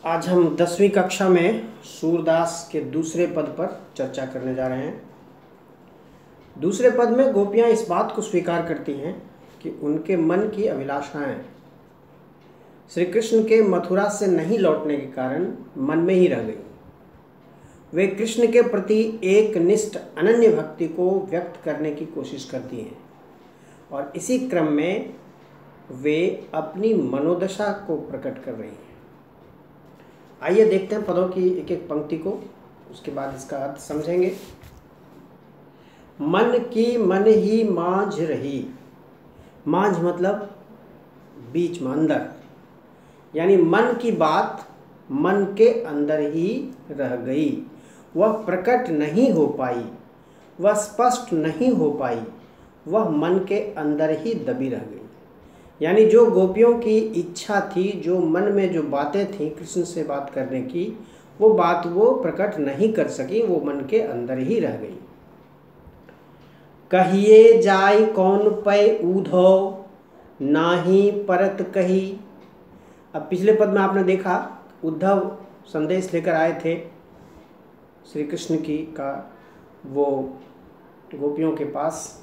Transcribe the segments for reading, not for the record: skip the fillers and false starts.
आज हम 10वीं कक्षा में सूरदास के दूसरे पद पर चर्चा करने जा रहे हैं। दूसरे पद में गोपियां इस बात को स्वीकार करती हैं कि उनके मन की अभिलाषाएं श्री कृष्ण के मथुरा से नहीं लौटने के कारण मन में ही रह गई। वे कृष्ण के प्रति एक निष्ठ अनन्य भक्ति को व्यक्त करने की कोशिश करती हैं और इसी क्रम में वे अपनी मनोदशा को प्रकट कर रही हैं। आइए देखते हैं पदों की एक एक पंक्ति को, उसके बाद इसका अर्थ समझेंगे। मन की मन ही माझ रही, माझ मतलब बीच में, अंदर, यानी मन की बात मन के अंदर ही रह गई। वह प्रकट नहीं हो पाई, वह स्पष्ट नहीं हो पाई, वह मन के अंदर ही दबी रह गई। यानी जो गोपियों की इच्छा थी, जो मन में जो बातें थी कृष्ण से बात करने की, वो बात वो प्रकट नहीं कर सकी, वो मन के अंदर ही रह गई। कहिए जाय कौन पै ऊधो, नाही परत कही। अब पिछले पद में आपने देखा उद्धव संदेश लेकर आए थे श्री कृष्ण की का, वो गोपियों के पास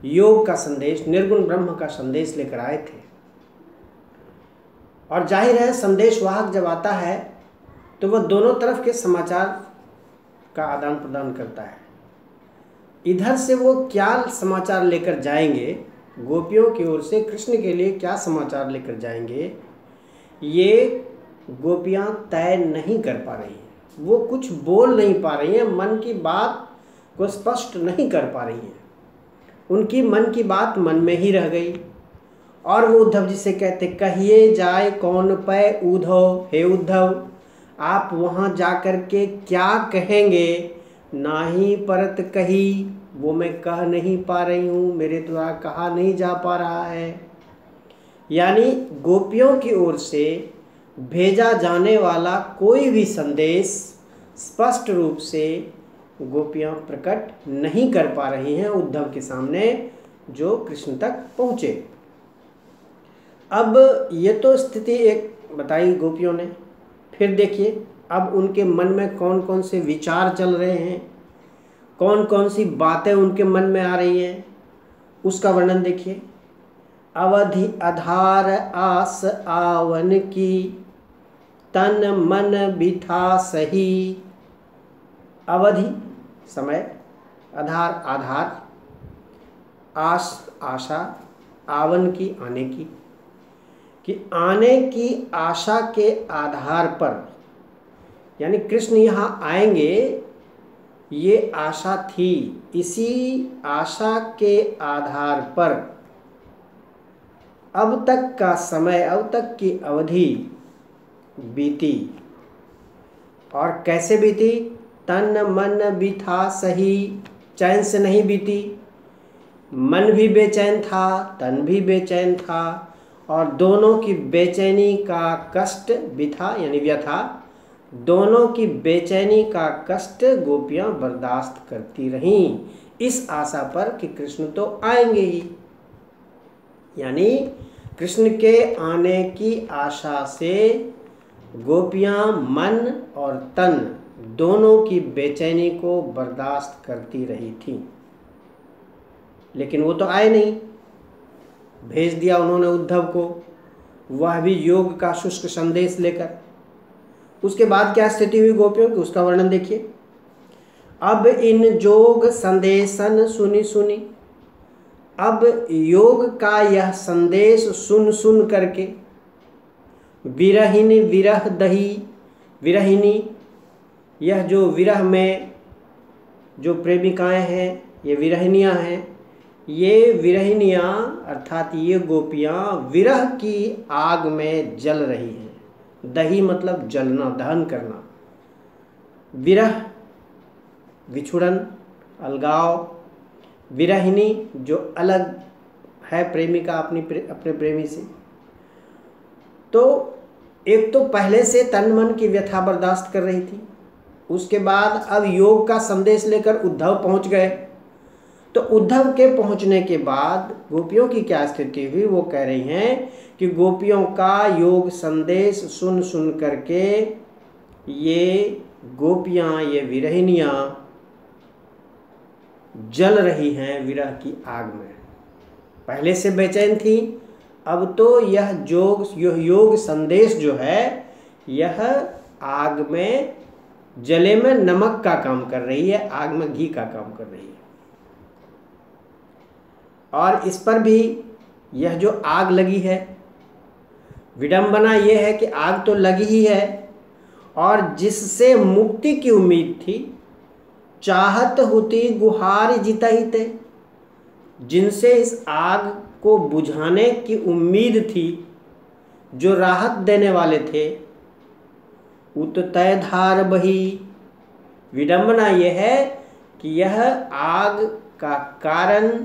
योग का संदेश, निर्गुण ब्रह्म का संदेश लेकर आए थे। और जाहिर है संदेशवाहक जब आता है तो वह दोनों तरफ के समाचार का आदान प्रदान करता है। इधर से वो क्या समाचार लेकर जाएंगे, गोपियों की ओर से कृष्ण के लिए क्या समाचार लेकर जाएंगे, ये गोपियां तय नहीं कर पा रही हैं। वो कुछ बोल नहीं पा रही हैं, मन की बात को स्पष्ट नहीं कर पा रही हैं। उनकी मन की बात मन में ही रह गई। और वो उद्धव जी से कहते, कहिए जाए कौन पै ऊधव, हे उद्धव आप वहाँ जा कर के क्या कहेंगे, नाही परत कही, वो मैं कह नहीं पा रही हूँ, मेरे द्वारा कहा नहीं जा पा रहा है। यानी गोपियों की ओर से भेजा जाने वाला कोई भी संदेश स्पष्ट रूप से गोपियां प्रकट नहीं कर पा रही हैं उद्धव के सामने, जो कृष्ण तक पहुँचे। अब ये तो स्थिति एक बताई गोपियों ने। फिर देखिए अब उनके मन में कौन कौन से विचार चल रहे हैं, कौन कौन सी बातें उनके मन में आ रही हैं, उसका वर्णन देखिए। अवधि आधार आस आवन की, तन मन बिठा सही। अवधि समय, आधार आधार, आस आशा, आवन की आने की, कि आने की आशा के आधार पर, यानी कृष्ण यहाँ आएंगे ये आशा थी, इसी आशा के आधार पर अब तक का समय, अब तक की अवधि बीती। और कैसे बीती, तन मन बिठा सही, चैन से नहीं बीती। मन भी बेचैन था, तन भी बेचैन था, और दोनों की बेचैनी का कष्ट, बिठा यानी व्यथा, दोनों की बेचैनी का कष्ट गोपियां बर्दाश्त करती रहीं, इस आशा पर कि कृष्ण तो आएंगे ही। यानी कृष्ण के आने की आशा से गोपियां मन और तन दोनों की बेचैनी को बर्दाश्त करती रही थी। लेकिन वो तो आए नहीं। भेज दिया उन्होंने उद्धव को, वह भी योग का शुष्क संदेश लेकर। उसके बाद क्या स्थिति हुई गोपियों की, उसका वर्णन देखिए। अब इन जोग संदेशन सुनी सुनी, अब योग का यह संदेश सुन सुन करके, विरहिनी विरह दही, विरहिनी यह जो विरह में जो प्रेमिकाएं हैं, ये विरहिनियां हैं, ये विरहिनियां अर्थात ये गोपियां विरह की आग में जल रही हैं। दही मतलब जलना, दहन करना। विरह विछुड़न, अलगाव, विरहिनी जो अलग है प्रेमिका अपने प्रेमी से। तो एक तो पहले से तन मन की व्यथा बर्दाश्त कर रही थी, उसके बाद अब योग का संदेश लेकर उद्धव पहुंच गए। तो उद्धव के पहुंचने के बाद गोपियों की क्या स्थिति हुई, वो कह रही हैं कि गोपियों का योग संदेश सुन सुन करके ये गोपियां, ये विरहिणियां जल रही हैं विरह की आग में। पहले से बेचैन थी, अब तो यह योग संदेश जो है यह आग में, जले में नमक का काम कर रही है, आग में घी का काम कर रही है। और इस पर भी यह जो आग लगी है, विडंबना यह है कि आग तो लगी ही है, और जिससे मुक्ति की उम्मीद थी, चाहत होती गुहार जितहिते, जिनसे इस आग को बुझाने की उम्मीद थी, जो राहत देने वाले थे, उत तय धार बही। विडंबना यह है कि यह आग का कारण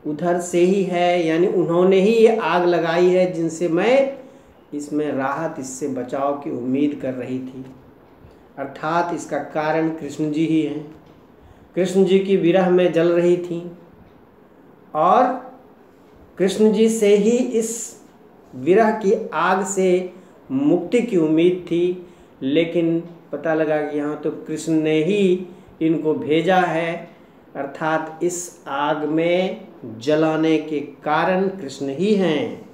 उधर से ही है, यानी उन्होंने ही ये आग लगाई है जिनसे मैं इसमें राहत, इससे बचाव की उम्मीद कर रही थी। अर्थात इसका कारण कृष्ण जी ही हैं। कृष्ण जी की विरह में जल रही थी और कृष्ण जी से ही इस विरह की आग से मुक्ति की उम्मीद थी, लेकिन पता लगा कि यहाँ तो कृष्ण ने ही इनको भेजा है, अर्थात इस आग में जलाने के कारण कृष्ण ही हैं।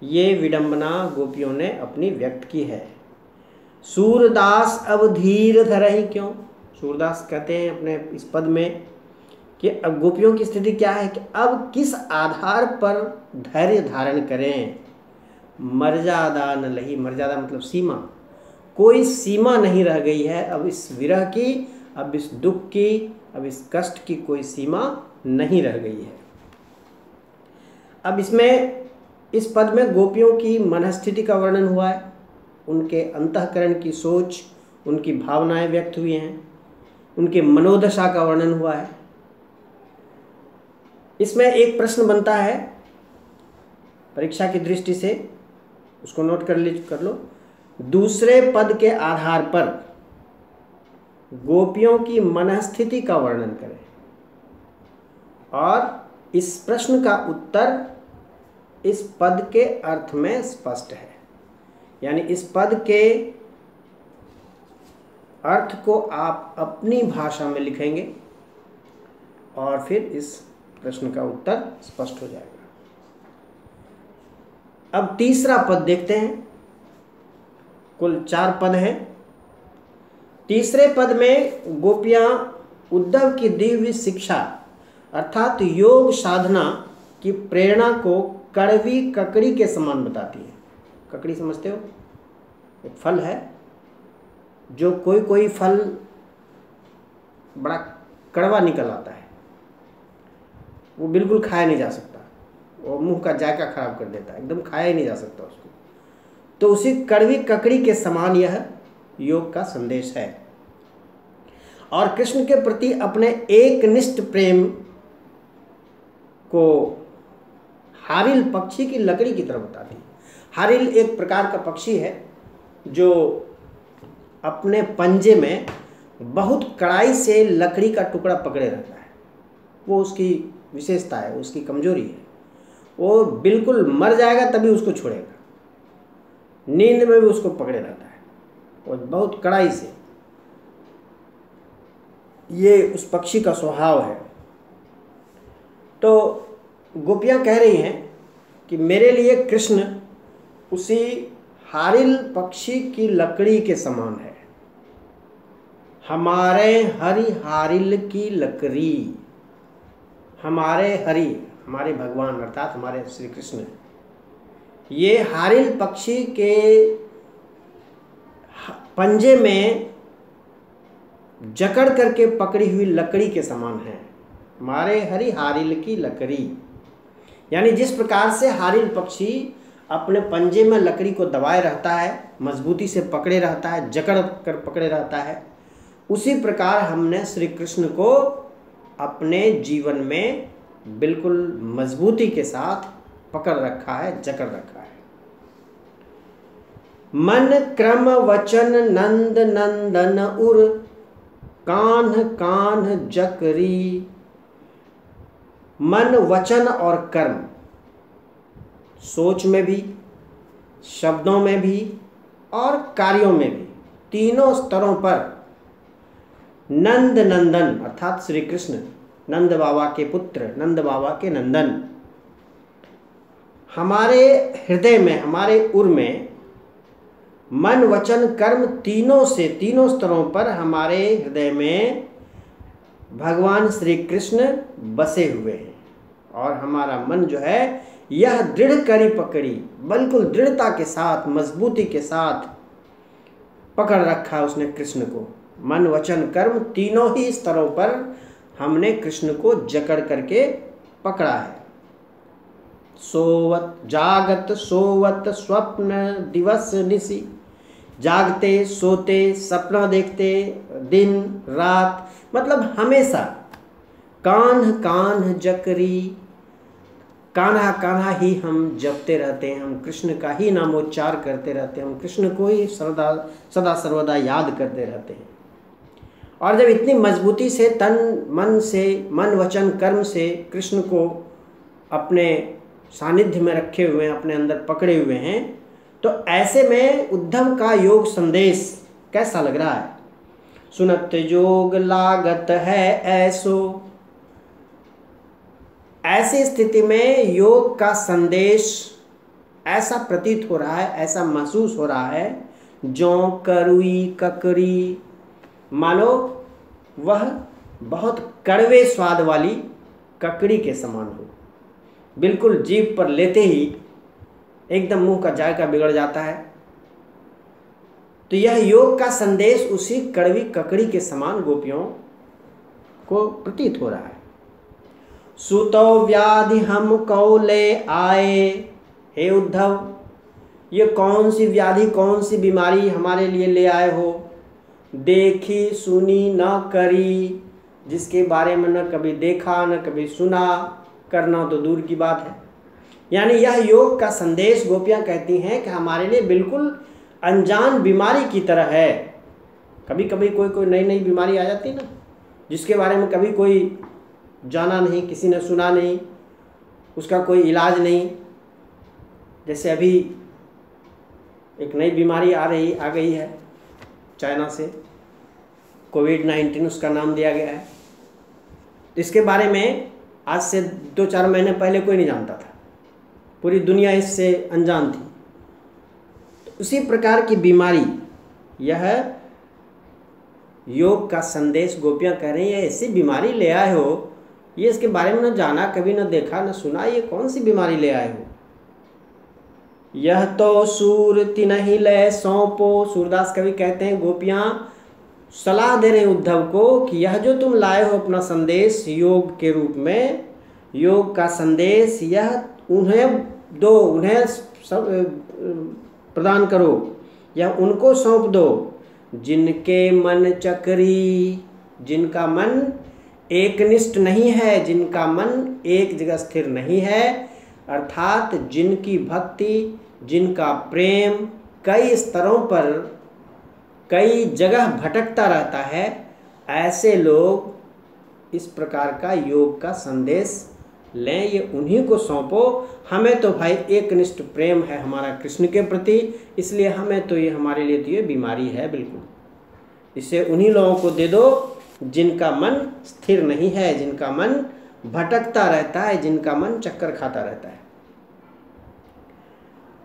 ये विडंबना गोपियों ने अपनी व्यक्त की है। सूरदास अब धीर धरहि क्यों, सूरदास कहते हैं अपने इस पद में कि अब गोपियों की स्थिति क्या है कि अब किस आधार पर धैर्य धारण करें। मर्यादा न लही, मर्यादा मतलब सीमा, कोई सीमा नहीं रह गई है अब इस विरह की, अब इस दुख की, अब इस कष्ट की कोई सीमा नहीं रह गई है। अब इसमें इस पद में गोपियों की मनस्थिति का वर्णन हुआ है, उनके अंतःकरण की सोच, उनकी भावनाएं व्यक्त हुई हैं, उनके मनोदशा का वर्णन हुआ है। इसमें एक प्रश्न बनता है परीक्षा की दृष्टि से, उसको नोट कर लो। दूसरे पद के आधार पर गोपियों की मनस्थिति का वर्णन करें, और इस प्रश्न का उत्तर इस पद के अर्थ में स्पष्ट है, यानी इस पद के अर्थ को आप अपनी भाषा में लिखेंगे और फिर इस प्रश्न का उत्तर स्पष्ट हो जाएगा। अब तीसरा पद देखते हैं। कुल 4 पद हैं। तीसरे पद में गोपियां उद्धव की दी हुई शिक्षा अर्थात योग साधना की प्रेरणा को कड़वी ककड़ी के समान बताती है। ककड़ी समझते हो, एक फल है, जो कोई फल बड़ा कड़वा निकल आता है, वो बिल्कुल खाया नहीं जा सकता, वो मुंह का जायका खराब कर देता है, एकदम खाया ही नहीं जा सकता उसको। तो उसी कड़वी ककड़ी के समान यह योग का संदेश है, और कृष्ण के प्रति अपने एकनिष्ठ प्रेम को हारिल पक्षी की लकड़ी की तरह बताती है। हारिल एक प्रकार का पक्षी है जो अपने पंजे में बहुत कड़ाई से लकड़ी का टुकड़ा पकड़े रहता है, वो उसकी विशेषता है, उसकी कमजोरी है। वो बिल्कुल मर जाएगा तभी उसको छोड़ेगा, नींद में भी उसको पकड़े रहता है, और बहुत कड़ाई से। ये उस पक्षी का स्वभाव है। तो गोपियां कह रही हैं कि मेरे लिए कृष्ण उसी हारिल पक्षी की लकड़ी के समान है। हमारे हरि हारिल की लकड़ी, हमारे हरि हमारे भगवान अर्थात हमारे श्री कृष्ण, ये हारिल पक्षी के पंजे में जकड़ करके पकड़ी हुई लकड़ी के समान है। हमारे हरि हारिल की लकड़ी, यानी जिस प्रकार से हारिल पक्षी अपने पंजे में लकड़ी को दबाए रहता है, मजबूती से पकड़े रहता है, जकड़ कर पकड़े रहता है, उसी प्रकार हमने श्री कृष्ण को अपने जीवन में बिल्कुल मजबूती के साथ पकड़ रखा है, जकड़ रखा है। मन क्रम वचन नंद नंदन उर, कान्ह कान्ह जकरी, मन वचन और कर्म, सोच में भी, शब्दों में भी और कार्यों में भी, तीनों स्तरों पर नंद नंदन अर्थात श्री कृष्ण, नंद बाबा के पुत्र, नंद बाबा के नंदन, हमारे हृदय में, हमारे उर में मन वचन कर्म तीनों से, तीनों स्तरों पर हमारे हृदय में भगवान श्री कृष्ण बसे हुए हैं। और हमारा मन जो है यह दृढ़ करी पकड़ी, बिल्कुल दृढ़ता के साथ, मजबूती के साथ पकड़ रखा उसने कृष्ण को। मन वचन कर्म तीनों ही स्तरों पर हमने कृष्ण को जकड़ करके पकड़ा है। सोवत जागत सोवत स्वप्न दिवस निसी, जागते सोते सपना देखते दिन रात, मतलब हमेशा कान्ह कान्ह जकरी, कान्हा कान्हा ही हम जपते रहते हैं, हम कृष्ण का ही नामोच्चार करते रहते हैं, हम कृष्ण को ही सदा सर्वदा याद करते रहते हैं। और जब इतनी मजबूती से तन मन से, मन वचन कर्म से कृष्ण को अपने सानिध्य में रखे हुए हैं, अपने अंदर पकड़े हुए हैं, तो ऐसे में उद्धव का योग संदेश कैसा लग रहा है? सुनत जोग लागत है ऐसो, ऐसी स्थिति में योग का संदेश ऐसा प्रतीत हो रहा है, ऐसा महसूस हो रहा है, जो करुई ककड़ी, मानो वह बहुत कड़वे स्वाद वाली ककड़ी के समान हो। बिल्कुल जीभ पर लेते ही एकदम मुंह का जायका बिगड़ जाता है। तो यह योग का संदेश उसी कड़वी ककड़ी के समान गोपियों को प्रतीत हो रहा है। सुतो व्याधि हम कौले आए, हे उद्धव ये कौन सी व्याधि, कौन सी बीमारी हमारे लिए ले आए हो? देखी सुनी न करी, जिसके बारे में न कभी देखा न कभी सुना, करना तो दूर की बात है। यानी यह योग का संदेश गोपियाँ कहती हैं कि हमारे लिए बिल्कुल अनजान बीमारी की तरह है। कभी कभी कोई नई नई बीमारी आ जाती ना, जिसके बारे में कभी कोई जाना नहीं, किसी ने सुना नहीं, उसका कोई इलाज नहीं। जैसे अभी एक नई बीमारी आ गई है चाइना से, कोविड-19 उसका नाम दिया गया है। इसके बारे में आज से 2-4 महीने पहले कोई नहीं जानता था, पूरी दुनिया इससे अनजान थी। तो उसी प्रकार की बीमारी यह योग का संदेश गोपियाँ कह रही हैं, ऐसी बीमारी ले आए हो, ये इसके बारे में न जाना, कभी न देखा न सुना, ये कौन सी बीमारी ले आए हो? यह तो सूर तिनहि लय सौंपो, सूरदास कवि कहते हैं गोपियाँ सलाह दे रहे उद्धव को कि यह जो तुम लाए हो अपना संदेश योग के रूप में, योग का संदेश, यह उन्हें दो, उन्हें सब प्रदान करो, यह उनको सौंप दो जिनके मन चक्री, जिनका मन एकनिष्ठ नहीं है, जिनका मन एक जगह स्थिर नहीं है, अर्थात जिनकी भक्ति, जिनका प्रेम कई स्तरों पर कई जगह भटकता रहता है, ऐसे लोग इस प्रकार का योग का संदेश लें, ये उन्हीं को सौंपो। हमें तो भाई एकनिष्ठ प्रेम है हमारा कृष्ण के प्रति, इसलिए हमें तो ये, हमारे लिए तो ये बीमारी है बिल्कुल, इसे उन्हीं लोगों को दे दो जिनका मन स्थिर नहीं है, जिनका मन भटकता रहता है, जिनका मन चक्कर खाता रहता है।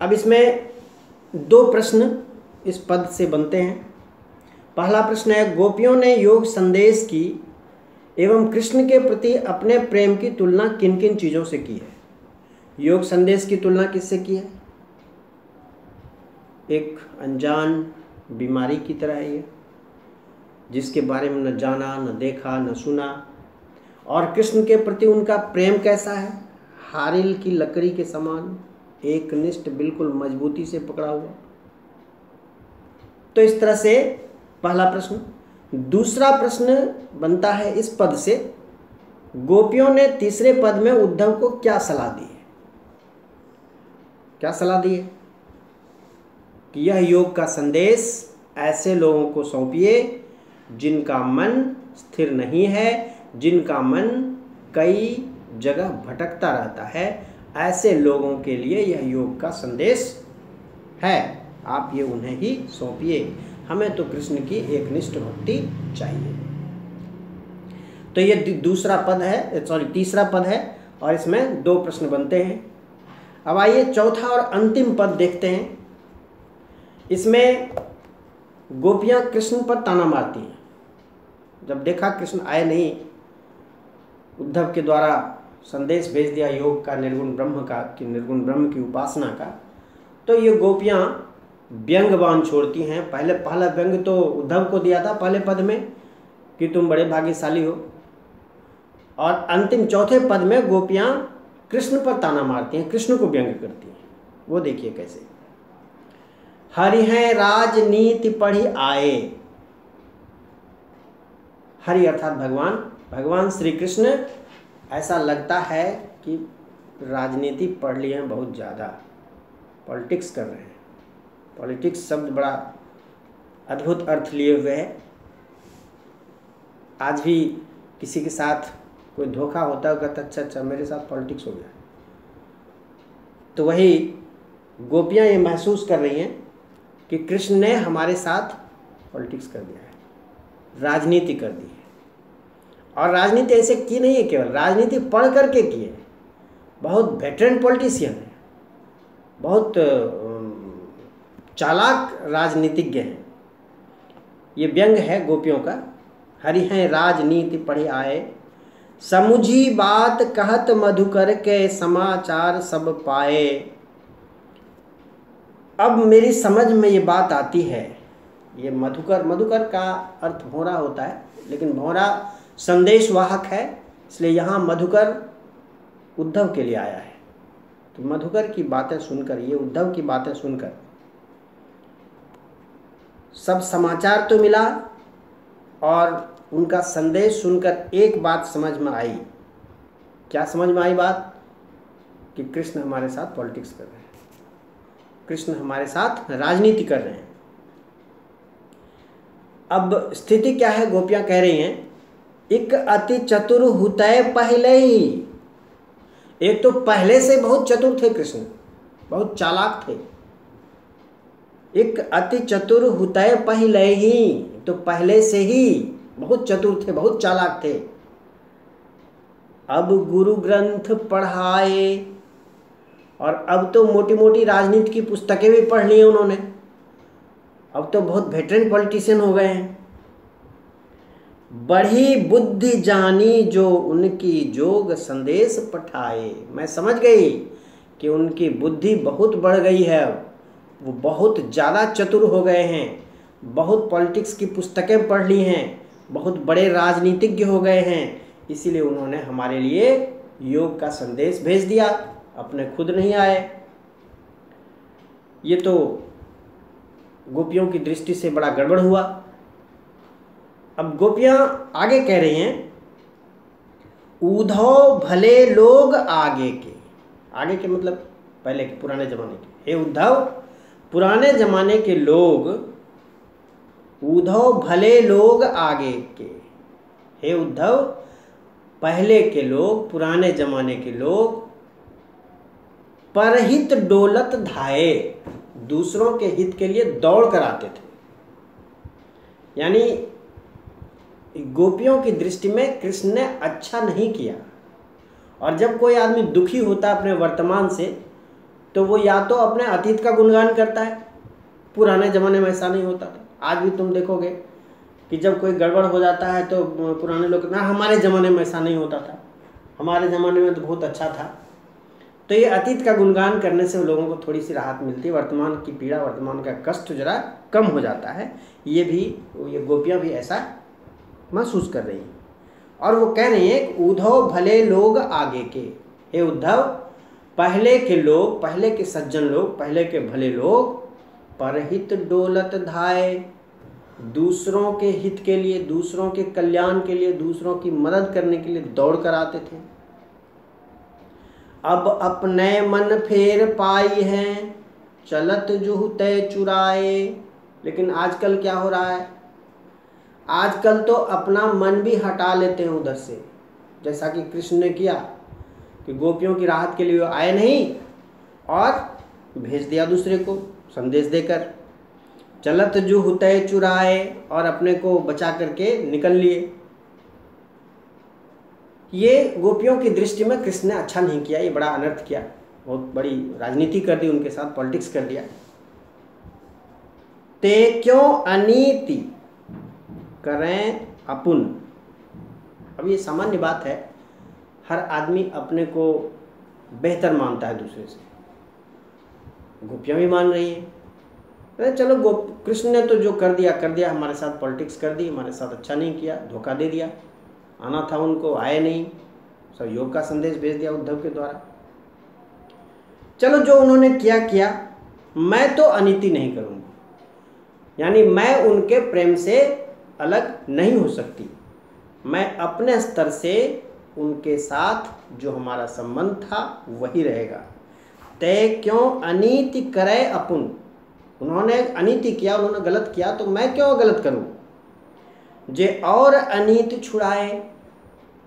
अब इसमें 2 प्रश्न इस पद से बनते हैं। पहला प्रश्न है, गोपियों ने योग संदेश की एवं कृष्ण के प्रति अपने प्रेम की तुलना किन किन चीज़ों से की है? योग संदेश की तुलना किससे की है? एक अनजान बीमारी की तरह है ये, जिसके बारे में न जाना, न देखा, न सुना। और कृष्ण के प्रति उनका प्रेम कैसा है? हारिल की लकड़ी के समान, एकनिष्ठ, बिल्कुल मजबूती से पकड़ा हुआ। तो इस तरह से पहला प्रश्न। दूसरा प्रश्न बनता है इस पद से, गोपियों ने तीसरे पद में उद्धव को क्या सलाह दी है? क्या सलाह दी है? कि यह योग का संदेश ऐसे लोगों को सौंपिए जिनका मन स्थिर नहीं है, जिनका मन कई जगह भटकता रहता है, ऐसे लोगों के लिए यह योग का संदेश है। आप ये उन्हें ही सौंपिए। हमें तो कृष्ण की एकनिष्ठ भक्ति चाहिए। तो ये दूसरा पद है, तीसरा पद है, और इसमें 2 प्रश्न बनते हैं। अब आइए चौथा और अंतिम पद देखते हैं। इसमें गोपियां कृष्ण पर ताना मारती हैं। जब देखा कृष्ण आए नहीं, उद्धव के द्वारा संदेश भेज दिया योग का, निर्गुण ब्रह्म का, कि निर्गुण ब्रह्म की उपासना का, तो ये गोपियां व्यंग बाण छोड़ती हैं। पहला व्यंग तो उद्धव को दिया था पहले पद में कि तुम बड़े भाग्यशाली हो, और अंतिम चौथे पद में गोपियां कृष्ण पर ताना मारती हैं, कृष्ण को व्यंग करती हैं। वो देखिए कैसे। हरि हैं राजनीति पढ़ी आए। हरि अर्थात भगवान श्री कृष्ण ऐसा लगता है कि राजनीति पढ़ लिए हैं, बहुत ज़्यादा पॉलिटिक्स कर रहे हैं। पॉलिटिक्स शब्द बड़ा अद्भुत अर्थ लिए हुए है। आज भी किसी के साथ कोई धोखा होता है, कहता अच्छा मेरे साथ पॉलिटिक्स हो गया। तो वही गोपियां ये महसूस कर रही हैं कि कृष्ण ने हमारे साथ पॉलिटिक्स कर दिया है, राजनीति कर दी है। और राजनीति ऐसे की नहीं है, केवल राजनीति पढ़ करके की है। बहुत वेटरन पॉलिटिशियन है, बहुत चालाक राजनीतिज्ञ हैं। ये व्यंग है गोपियों का। हरि हैं राजनीति पढ़े आए, समुझी बात कहत मधुकर के समाचार सब पाए। अब मेरी समझ में ये बात आती है। ये मधुकर का अर्थ भौरा होता है, लेकिन भौरा संदेशवाहक है, इसलिए यहाँ मधुकर उद्धव के लिए आया है। तो मधुकर की बातें सुनकर, ये उद्धव की बातें सुनकर सब समाचार तो मिला, और उनका संदेश सुनकर एक बात समझ में आई। क्या समझ में आई बात? कि कृष्ण हमारे साथ पॉलिटिक्स कर रहे हैं, कृष्ण हमारे साथ राजनीति कर रहे हैं। अब स्थिति क्या है? गोपियां कह रही हैं, एक अति चतुर हुतय पहले ही। एक तो पहले से बहुत चतुर थे कृष्ण, बहुत चालाक थे। एक अति चतुर हुतय पहले ही, तो पहले से ही बहुत चतुर थे, बहुत चालाक थे। अब गुरु ग्रंथ पढ़ाए, और अब तो मोटी मोटी राजनीति की पुस्तकें भी पढ़ ली हैं उन्होंने। अब तो बहुत वेटरन पॉलिटिशियन हो गए हैं। बढ़ी बुद्धि जानी जो उनकी जोग संदेश पठाए। मैं समझ गई कि उनकी बुद्धि बहुत बढ़ गई है, वो बहुत ज़्यादा चतुर हो गए हैं, बहुत पॉलिटिक्स की पुस्तकें पढ़ ली हैं, बहुत बड़े राजनीतिज्ञ हो गए हैं। इसीलिए उन्होंने हमारे लिए योग का संदेश भेज दिया, अपने खुद नहीं आए। ये तो गोपियों की दृष्टि से बड़ा गड़बड़ हुआ। अब गोपियां आगे कह रही हैं, उद्धव भले लोग आगे के। आगे के मतलब पहले के, पुराने जमाने के। हे उद्धव, पुराने जमाने के लोग, उद्धव भले लोग आगे के। हे उद्धव, पहले के लोग, पुराने जमाने के लोग परहित डोलत धाये, दूसरों के हित के लिए दौड़ कर आते थे। यानी गोपियों की दृष्टि में कृष्ण ने अच्छा नहीं किया। और जब कोई आदमी दुखी होता है अपने वर्तमान से, तो वो या तो अपने अतीत का गुणगान करता है। पुराने ज़माने में ऐसा नहीं होता था। आज भी तुम देखोगे कि जब कोई गड़बड़ हो जाता है तो पुराने लोग, ना हमारे ज़माने में ऐसा नहीं होता था, हमारे ज़माने में तो बहुत अच्छा था। तो ये अतीत का गुणगान करने से लोगों को थोड़ी सी राहत मिलती है, वर्तमान की पीड़ा, वर्तमान का कष्ट जरा कम हो जाता है। ये गोपियाँ भी ऐसा महसूस कर रही हैं। और वो कह रही हैं, उद्धव भले लोग आगे के। हे उद्धव, पहले के लोग, पहले के सज्जन लोग, पहले के भले लोग परहित डोलत धाये, दूसरों के हित के लिए, दूसरों के कल्याण के लिए, दूसरों की मदद करने के लिए दौड़ कर आते थे। अब अपने मन फेर पाई हैं, चलत जुहते चुराए। लेकिन आजकल क्या हो रहा है? आजकल तो अपना मन भी हटा लेते हैं उधर से, जैसा कि कृष्ण ने किया कि गोपियों की राहत के लिए वो आए नहीं और भेज दिया दूसरे को संदेश देकर, चलत जो हुतय चुराए, और अपने को बचा करके निकल लिए। ये गोपियों की दृष्टि में कृष्ण ने अच्छा नहीं किया, ये बड़ा अनर्थ किया, बहुत बड़ी राजनीति कर दी उनके साथ, पॉलिटिक्स कर दिया। ते क्यों अनीति करें अपुन। अब ये सामान्य बात है, हर आदमी अपने को बेहतर मानता है दूसरे से, गोपियाँ भी मान रही है। अरे चलो कृष्ण ने तो जो कर दिया, हमारे साथ पॉलिटिक्स कर दी, हमारे साथ अच्छा नहीं किया, धोखा दे दिया, आना था उनको आए नहीं, सहयोग का संदेश भेज दिया उद्धव के द्वारा। चलो जो उन्होंने किया, मैं तो अनीति नहीं करूँगा, यानी मैं उनके प्रेम से अलग नहीं हो सकती, मैं अपने स्तर से उनके साथ जो हमारा संबंध था वही रहेगा। तय क्यों अनीति करे अपुन, उन्होंने अनीति किया, उन्होंने गलत किया, तो मैं क्यों गलत करूं। जे और अनीति छुड़ाए,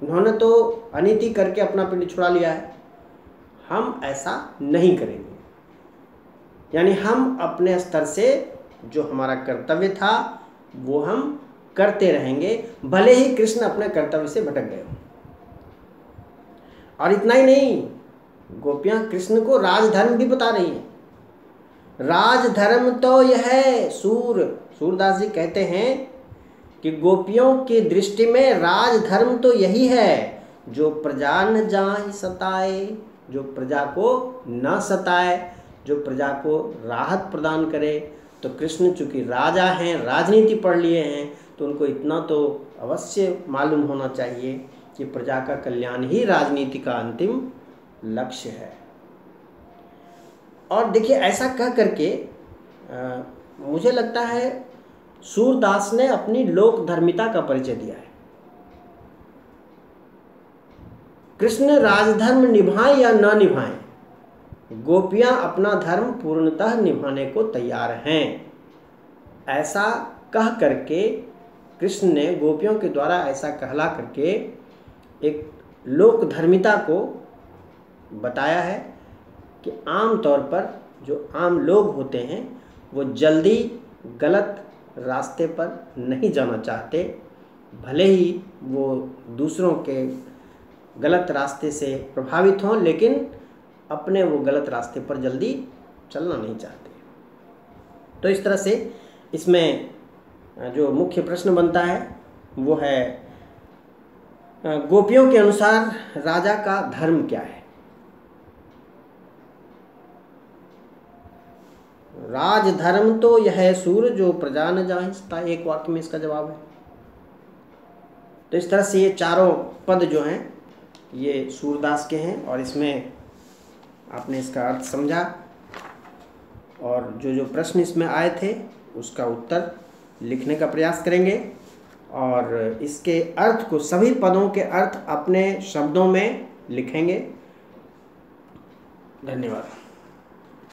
उन्होंने तो अनीति करके अपना पिंड छुड़ा लिया है, हम ऐसा नहीं करेंगे। यानी हम अपने स्तर से जो हमारा कर्तव्य था वो हम करते रहेंगे, भले ही कृष्ण अपने कर्तव्य से भटक गए। और इतना ही नहीं, गोपियां कृष्ण को राजधर्म भी बता रही हैं। राजधर्म तो यह है, सूरदास जी कहते हैं कि गोपियों की दृष्टि में राजधर्म तो यही है, जो प्रजा न जाहि सताए, जो प्रजा को न सताए, जो प्रजा को राहत प्रदान करे। तो कृष्ण चूंकि राजा हैं, राजनीति पढ़ लिए हैं, तो उनको इतना तो अवश्य मालूम होना चाहिए कि प्रजा का कल्याण ही राजनीति का अंतिम लक्ष्य है। और देखिए ऐसा कह करके मुझे लगता है सूरदास ने अपनी लोक धर्मिता का परिचय दिया है। कृष्ण राजधर्म निभाएं या न निभाएं, गोपियां अपना धर्म पूर्णतः निभाने को तैयार हैं, ऐसा कह करके कृष्ण ने गोपियों के द्वारा ऐसा कहला करके एक लोक धर्मिता को बताया है कि आम तौर पर जो आम लोग होते हैं वो जल्दी गलत रास्ते पर नहीं जाना चाहते, भले ही वो दूसरों के गलत रास्ते से प्रभावित हों, लेकिन अपने वो गलत रास्ते पर जल्दी चलना नहीं चाहते। तो इस तरह से इसमें जो मुख्य प्रश्न बनता है वो है, गोपियों के अनुसार राजा का धर्म क्या है। राजधर्म तो यह है सूर, जो प्रजा न जाहि सताए, एक वाक्य में इसका जवाब है। तो इस तरह से ये चारों पद जो हैं ये सूरदास के हैं, और इसमें आपने इसका अर्थ समझा, और जो प्रश्न इसमें आए थे उसका उत्तर लिखने का प्रयास करेंगे, और इसके अर्थ को, सभी पदों के अर्थ अपने शब्दों में लिखेंगे। धन्यवाद।